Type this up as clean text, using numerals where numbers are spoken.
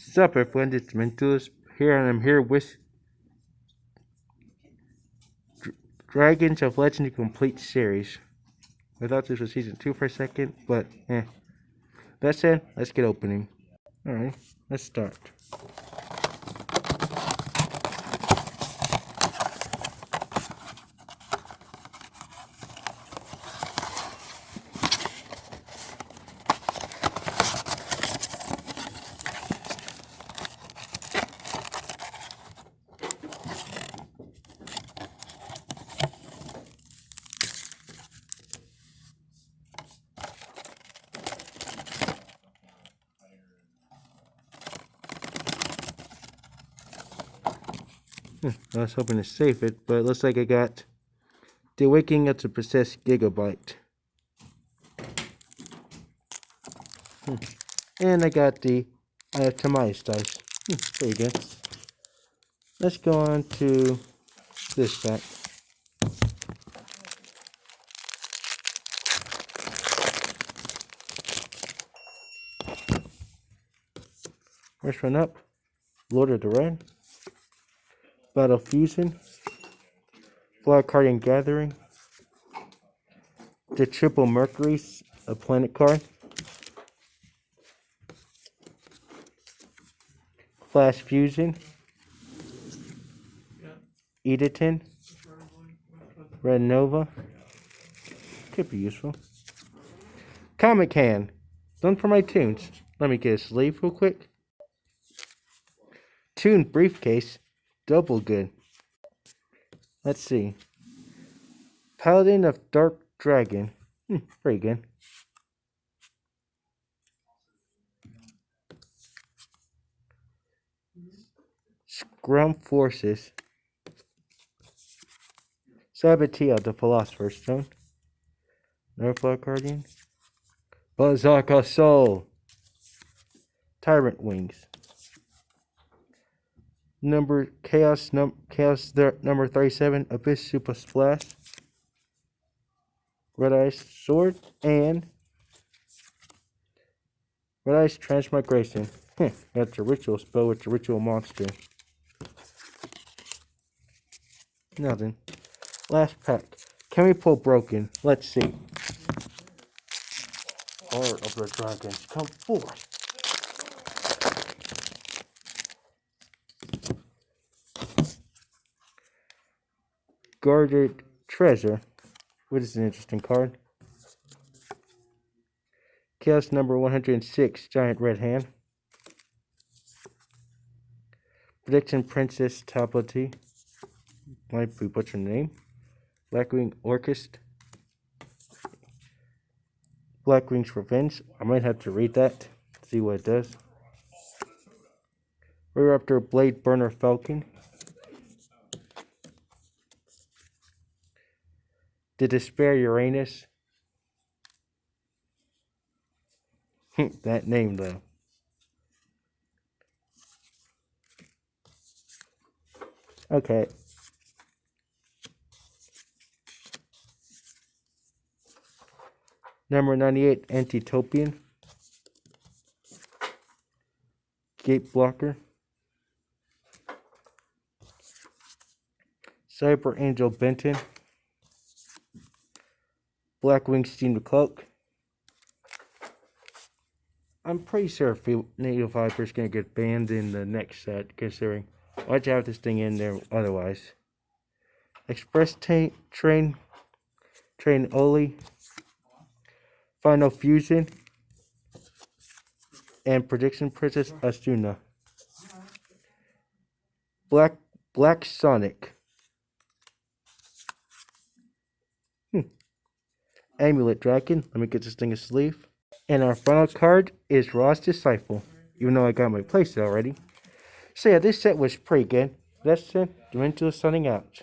Sup everyone, it's Mentus here, and I'm here with Dragons of Legend Complete Series. I thought this was season 2 for a second, but That said, let's get opening. Alright, let's start. I was hoping to save it, but it looks like I got The Awakening of the Possessed Gigabyte. And I got the Tamias dice. Pretty good. Let's go on to this pack. First one up, Lord of the Red, Battle Fusion, Flag Guardian Gathering, the Triple Mercury's a planet card, Flash Fusion, Editon, Red Nova, could be useful. Comic Can, done for my tunes. Let me get a sleeve real quick. Tune Briefcase, double good. Let's see. Paladin of Dark Dragon, pretty good. Scrum Forces, Sabatia, the Philosopher's Stone, Flag Guardian, Berserker Soul, Tyrant Wings, Chaos number 37, Abyss Super Splash, Red Ice Sword, and Red Ice Transmigration. That's a ritual spell with a ritual monster. Now then, last pack. Can we pull Broken? Let's see. Heart of the Dragon, come forth. Guarded Treasure, which is an interesting card. Chaos number 106, Giant Red Hand. Prediction Princess Tablety, might be butchering the name. Blackwing Orchest, Blackwing's Revenge. I might have to read that, see what it does. Raptor Blade Burner Falcon, The Despair Uranus. That name though. Okay. Number 98, Antitopian, Gate Blocker, Cyber Angel Benton, Blackwing Steamed Cloak. I'm pretty sure Native Viper is going to get banned in the next set, considering why'd you have this thing in there otherwise? Express Train Oli, Final Fusion, and Prediction Princess Asuna. Black Sonic, Amulet Dragon. Let me get this thing a sleeve. And our final card is Raw's Disciple, even though I got my playset already. So yeah, this set was pretty good. That's it. Dementor signing out.